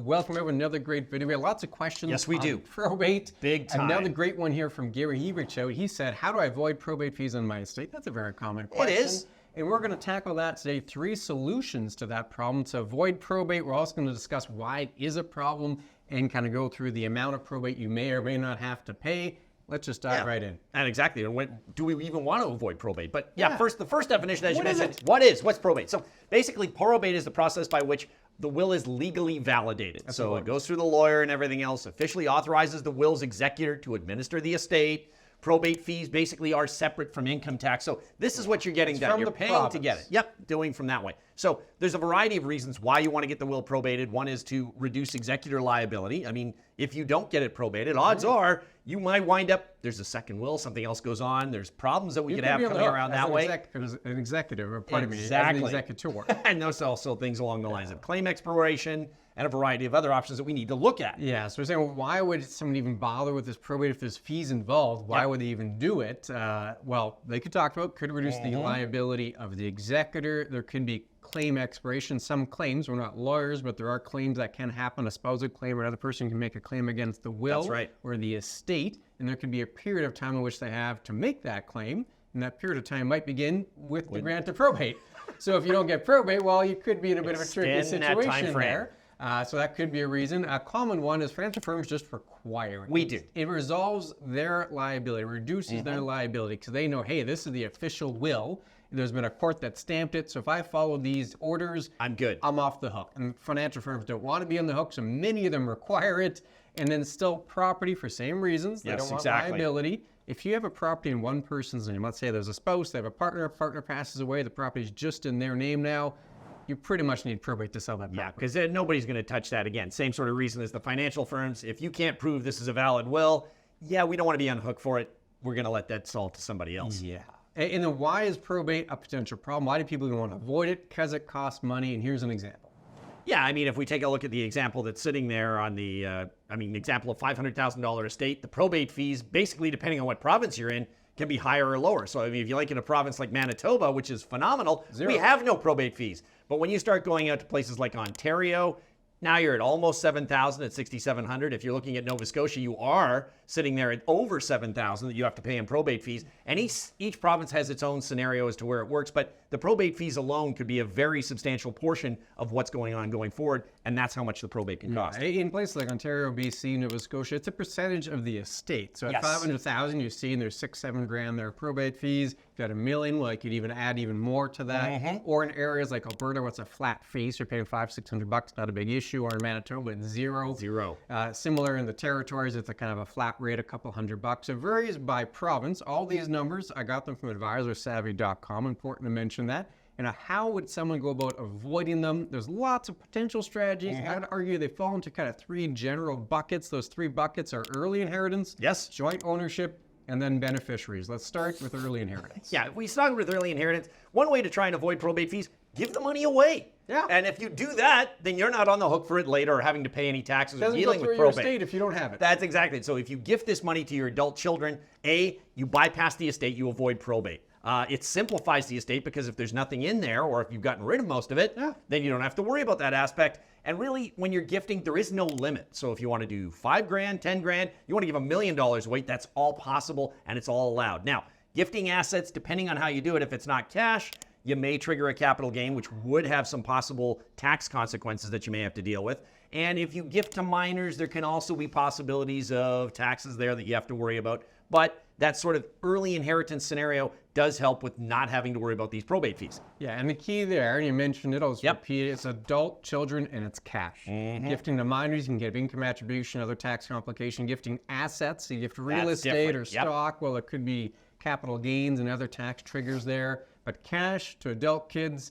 Welcome to another great video. We have lots of questions. Yes, we do. Probate. Big time. Another great one here from Gary. He reached out. He said, how do I avoid probate fees on my estate? That's a very common question. It is. And we're going to tackle that today. 3 solutions to that problem to avoid probate. We're also going to discuss why it is a problem and kind of go through the amount of probate you may or may not have to pay. Let's just dive right in. And exactly. And when do we even want to avoid probate? But the first definition, as you mentioned, what's probate? So basically, probate is the process by which the will is legally validated. So it goes through the lawyer and everything else, officially authorizes the will's executor to administer the estate. Probate fees basically are separate from income tax. So this is what you're getting done. You're paying to get it. Yep, doing from that way. So there's a variety of reasons why you want to get the will probated. One is to reduce executor liability. I mean, if you don't get it probated, odds are you might wind up, there's a second will, something else goes on. There's problems that we could have coming around that way. As an executive, or pardon me, as an executor. And there's also things along the lines of claim expiration and a variety of other options that we need to look at. Yeah, so we're saying, well, why would someone even bother with this probate if there's fees involved? Why would they even do it? Well, they could talk about, could reduce the liability of the executor. There could be claim expiration. Some claims, we're not lawyers, but there are claims that can happen. A spousal claim or another person can make a claim against the will or the estate, and there can be a period of time in which they have to make that claim, and that period of time might begin with the grant of probate. So if you don't get probate, well, you could be in a bit of a tricky situation there. So that could be a reason. A common one is financial firms just require it. It resolves their liability, reduces their liability, because they know, hey, this is the official will. There's been a court that stamped it, so if I follow these orders, I'm good. I'm off the hook. And financial firms don't want to be on the hook, so many of them require it. And then still property for same reasons. They don't want liability. If you have a property in one person's name, let's say there's a spouse, they have a partner passes away, the property's just in their name now, you pretty much need probate to sell that property. Yeah, because nobody's going to touch that again. Same sort of reason as the financial firms. If you can't prove this is a valid will, we don't want to be on the hook for it. We're going to let that sell to somebody else. Yeah. And then why is probate a potential problem? Why do people want to avoid it? Because it costs money, and here's an example. Yeah, I mean, if we take a look at the example that's sitting there on the, example of $500,000 estate, the probate fees, basically depending on what province you're in, can be higher or lower. So, I mean, if you like in a province like Manitoba, which is phenomenal, we have no probate fees. But when you start going out to places like Ontario, now you're at almost $7,000 at $6,700. If you're looking at Nova Scotia, you are sitting there at over $7,000 that you have to pay in probate fees. And each province has its own scenario as to where it works. But the probate fees alone could be a very substantial portion of what's going on going forward. And that's how much the probate can cost. In places like Ontario, BC, Nova Scotia, it's a percentage of the estate. So at $500,000, you're seeing there's $6-7 grand there probate fees. If you had $1 million, well, you could even add even more to that. Or in areas like Alberta, where it's a flat fee, so you're paying $500-600, not a big issue. Or in Manitoba, it's zero. Similar in the territories, it's a kind of a flat rate, a couple $100. It varies by province. All these numbers, I got them from advisorsavvy.com. Important to mention that. And how would someone go about avoiding them? There's lots of potential strategies. I'd argue they fall into kind of 3 general buckets. Those 3 buckets are early inheritance, joint ownership, and then beneficiaries. Let's start with early inheritance. Yeah, if we start with early inheritance, one way to try and avoid probate fees, give the money away. Yeah. And if you do that, then you're not on the hook for it later or having to pay any taxes or dealing with probate. Your estate if you don't have it. That's exactly it. So if you gift this money to your adult children, you bypass the estate, you avoid probate. It simplifies the estate because if there's nothing in there or if you've gotten rid of most of it, then you don't have to worry about that aspect. And really, when you're gifting, there is no limit. So if you want to do $5 grand, 10 grand, you want to give $1 million away, that's all possible and it's all allowed. Now, gifting assets, depending on how you do it, if it's not cash, you may trigger a capital gain, which would have some possible tax consequences that you may have to deal with. And if you gift to minors, there can also be possibilities of taxes there that you have to worry about. But that sort of early inheritance scenario does help with not having to worry about these probate fees. Yeah, and the key there, and you mentioned it, I'll just repeat it, it's adult children and it's cash. Gifting to minors, you can get income attribution, other tax complication. Gifting assets, so you gift real estate or stock, well, it could be capital gains and other tax triggers there. But cash to adult kids,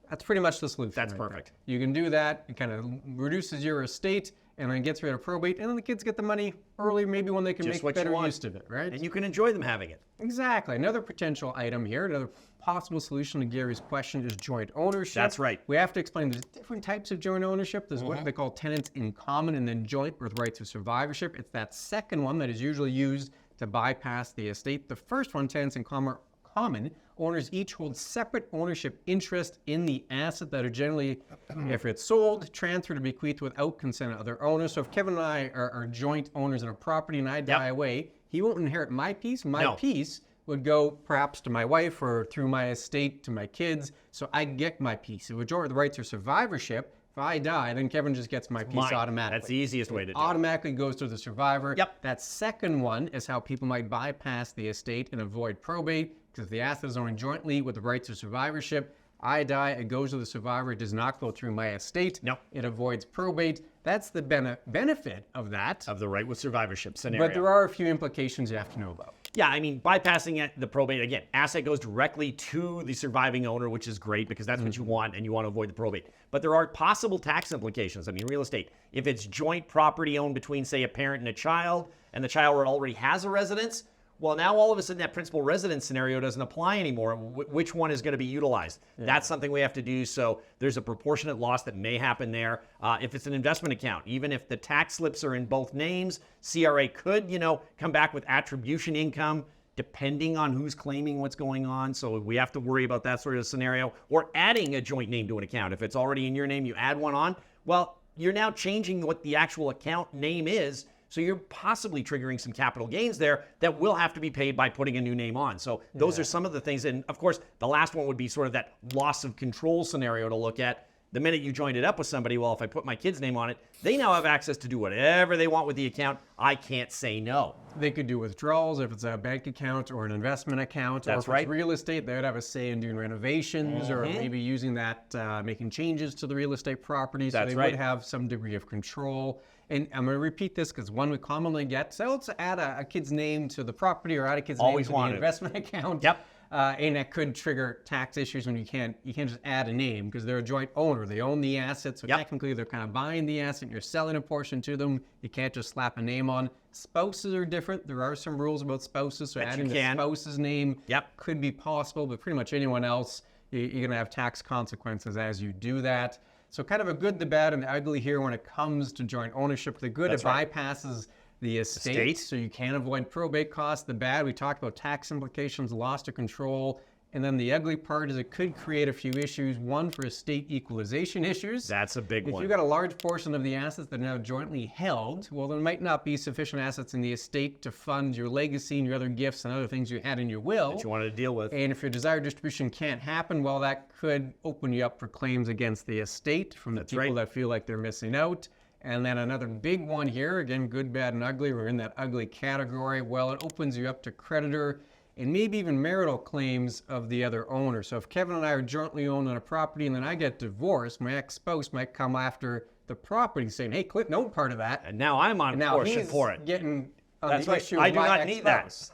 that's pretty much the solution. That's perfect. You can do that. It kind of reduces your estate and then gets rid of probate, and then the kids get the money early, maybe when they can make better use of it, right? And you can enjoy them having it. Exactly. Another potential item here, another possible solution to Gary's question is joint ownership. That's right. We have to explain there's different types of joint ownership. There's what they call tenants in common and then joint with rights of survivorship. It's that second one that is usually used to bypass the estate. The first one, tenants in common, owners each hold separate ownership interest in the asset that are generally, if it's sold, transferred or bequeathed without consent of other owners. So if Kevin and I are joint owners in a property and I die away, he won't inherit my piece. My piece would go perhaps to my wife or through my estate to my kids. So I get my piece. The majority of the rights are survivorship. If I die, then Kevin just gets my piece automatically. That's the easiest way to do it. Automatically goes to the survivor. Yep. That second one is how people might bypass the estate and avoid probate, because if the asset is owned jointly with the rights of survivorship, I die, it goes to the survivor, it does not go through my estate. No. It avoids probate. That's the benefit of that. Of the right with survivorship scenario. But there are a few implications you have to know about. Yeah, I mean, bypassing the probate, again, asset goes directly to the surviving owner, which is great because that's what you want and you want to avoid the probate. But there are possible tax implications. I mean, real estate, if it's joint property owned between, say, a parent and a child, and the child already has a residence, well, now all of a sudden that principal residence scenario doesn't apply anymore. Which one is going to be utilized? Yeah. That's something we have to do. So there's a proportionate loss that may happen there. If it's an investment account, even if the tax slips are in both names, CRA could, come back with attribution income depending on who's claiming what's going on. So we have to worry about that sort of scenario. Or adding a joint name to an account. If it's already in your name, you add one on. Well, you're now changing what the actual account name is. So you're possibly triggering some capital gains there that will have to be paid by putting a new name on. So those are some of the things. And of course, the last one would be sort of that loss of control scenario to look at. The minute you joined it up with somebody, well, if I put my kid's name on it, they now have access to do whatever they want with the account. I can't say no. They could do withdrawals if it's a bank account or an investment account. That's or if it's real estate, they would have a say in doing renovations or maybe using that, making changes to the real estate property. So they would have some degree of control. And I'm going to repeat this because one we commonly get, so let's add a kid's name to the property or add a kid's name to the investment account. Yep. And that could trigger tax issues when you can't just add a name because they're a joint owner. They own the asset, so technically they're kind of buying the asset and you're selling a portion to them. You can't just slap a name on. Spouses are different. There are some rules about spouses, so adding the spouse's name could be possible, but pretty much anyone else, you're going to have tax consequences as you do that. So kind of a good, the bad, and the ugly here when it comes to joint ownership. The good, it bypasses the estate, so you can avoid probate costs. The bad, we talked about tax implications, loss of control. And then the ugly part is it could create a few issues. One, for estate equalization issues. That's a big one. If you've got a large portion of the assets that are now jointly held, well, there might not be sufficient assets in the estate to fund your legacy and your other gifts and other things you had in your will that you wanted to deal with. And if your desired distribution can't happen, well, that could open you up for claims against the estate from the people that feel like they're missing out. And then another big one here, again, good, bad, and ugly. We're in that ugly category. Well, it opens you up to creditor and maybe even marital claims of the other owner. So if Kevin and I are jointly owned on a property and then I get divorced, my ex-spouse might come after the property saying, hey, Clint, no part of that. And now I'm on portion for it. Getting That's right. I do not need that. So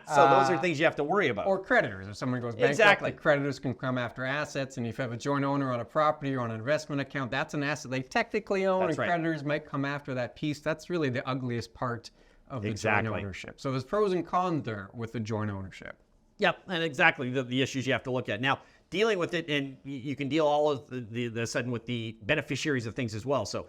those are things you have to worry about. Or creditors. If someone goes bankrupt, creditors can come after assets. And if you have a joint owner on a property or on an investment account, that's an asset they technically own. And creditors might come after that piece. That's really the ugliest part of the joint ownership. So there's pros and cons there with the joint ownership. Yep, and exactly the issues you have to look at. Now, dealing with it, and you can deal all of the sudden with the beneficiaries of things as well. So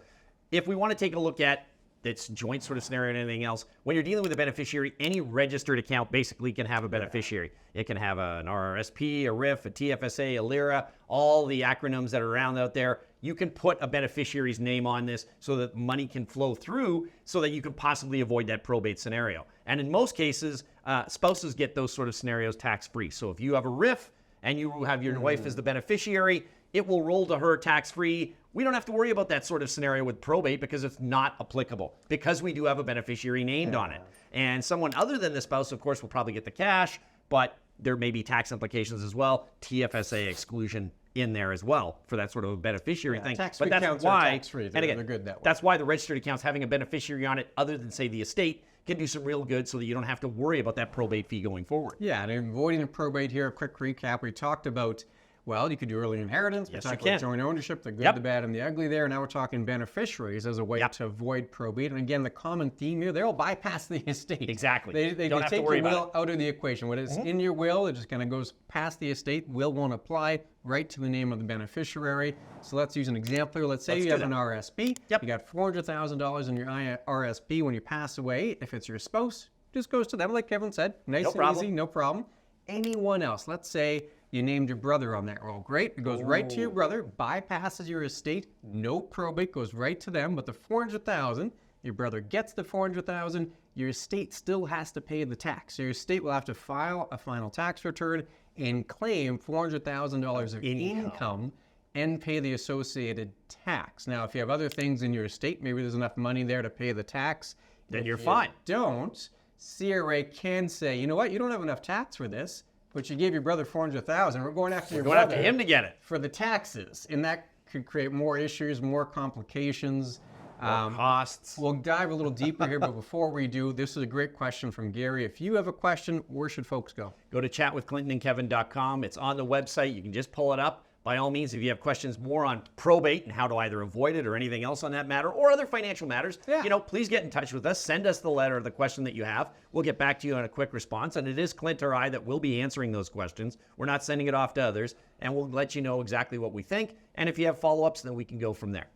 if we want to take a look at this joint sort of scenario and anything else, when you're dealing with a beneficiary, any registered account basically can have a beneficiary. It can have an RRSP, a RRIF, a TFSA, a LIRA, all the acronyms that are around out there. You can put a beneficiary's name on this so that money can flow through so that you can possibly avoid that probate scenario. And in most cases, spouses get those sort of scenarios tax-free. So if you have a RRIF and you have your wife as the beneficiary, it will roll to her tax-free. We don't have to worry about that sort of scenario with probate because it's not applicable because we do have a beneficiary named on it. And someone other than the spouse, of course, will probably get the cash, but there may be tax implications as well. TFSA exclusion in there as well for that sort of a beneficiary thing. But that's why, tax-free. And again, good that way. That's why the registered accounts having a beneficiary on it, other than say the estate, can do some real good so that you don't have to worry about that probate fee going forward. Yeah, and avoiding the probate here, a quick recap. We talked about, well, you could do early inheritance. Yes, we talked you about can. joint ownership, the good, the bad, and the ugly there. Now we're talking beneficiaries as a way to avoid probate. And again, the common theme here, they'll bypass the estate. Exactly. They don't have take to worry your will about it. out of the equation. What is in your will, it just kind of goes past the estate. Will won't apply right to the name of the beneficiary. So let's use an example here. Let's say you have an RSP. Yep. You got $400,000 in your RSP when you pass away. If it's your spouse, just goes to them, like Kevin said. Nice and easy, no problem. anyone else, let's say you named your brother on that roll, great, it goes right to your brother, bypasses your estate, no probate, goes right to them, but the $400,000, your brother gets the $400,000, your estate still has to pay the tax. So your estate will have to file a final tax return and claim $400,000 of income and pay the associated tax. Now, if you have other things in your estate, maybe there's enough money there to pay the tax. Then if you're you fine. Don't, CRA can say, you know what, you don't have enough tax for this, but you gave your brother $400,000. We're going after your Going brother after him to get it. for the taxes, and that could create more issues, more complications. Costs. We'll dive a little deeper here, but before we do, this is a great question from Gary. If you have a question, where should folks go? Go to chatwithclintonandkevin.com. It's on the website. You can just pull it up. By all means, if you have questions more on probate and how to either avoid it or anything else on that matter or other financial matters, please get in touch with us. Send us the letter or the question that you have. We'll get back to you on a quick response. And it is Clint or I that will be answering those questions. We're not sending it off to others. And we'll let you know exactly what we think. And if you have follow-ups, then we can go from there.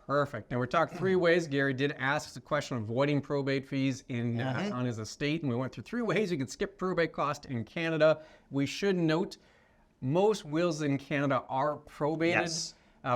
Perfect. Now, we're talking three ways. Gary did ask the question of avoiding probate fees on his estate, and we went through three ways you could skip probate cost in Canada. We should note most wills in Canada are probated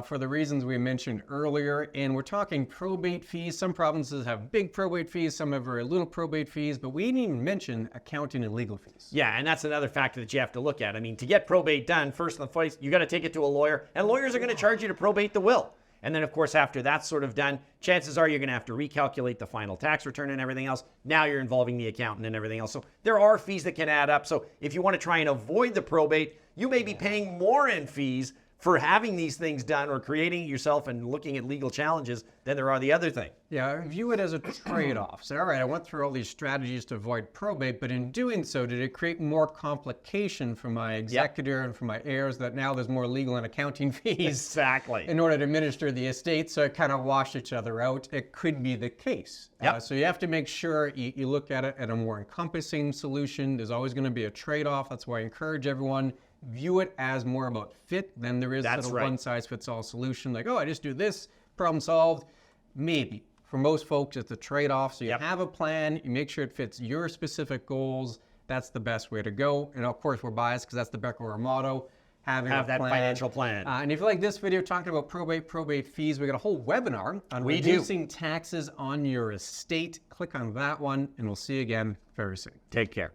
for the reasons we mentioned earlier, and we're talking probate fees. Some provinces have big probate fees, some have very little probate fees, but we didn't even mention accounting and legal fees. Yeah, and that's another factor that you have to look at. I mean, to get probate done, first and foremost, you got to take it to a lawyer, and lawyers are going to charge you to probate the will. And then, of course, after that's sort of done, chances are you're going to have to recalculate the final tax return and everything else. Now you're involving the accountant and everything else. So there are fees that can add up. So if you want to try and avoid the probate, you may be paying more in fees for having these things done or creating it yourself and looking at legal challenges than there are the other thing. Yeah, I view it as a trade-off. So, all right, I went through all these strategies to avoid probate, but in doing so, did it create more complication for my executor and for my heirs that now there's more legal and accounting fees Exactly. in order to administer the estate, so it kind of washed each other out? It could be the case. So you have to make sure you look at it at a more encompassing solution. There's always going to be a trade-off. That's why I encourage everyone, view it as more about fit than there is sort of one-size-fits-all solution. Like, oh, I just do this, problem solved. Maybe. For most folks, it's a trade-off. So you have a plan, you make sure it fits your specific goals. That's the best way to go. And of course, we're biased because that's the Becker Orr motto. Have that financial plan. And if you like this video talking about probate fees, we got a whole webinar on reducing taxes on your estate. Click on that one, and we'll see you again very soon. Take care.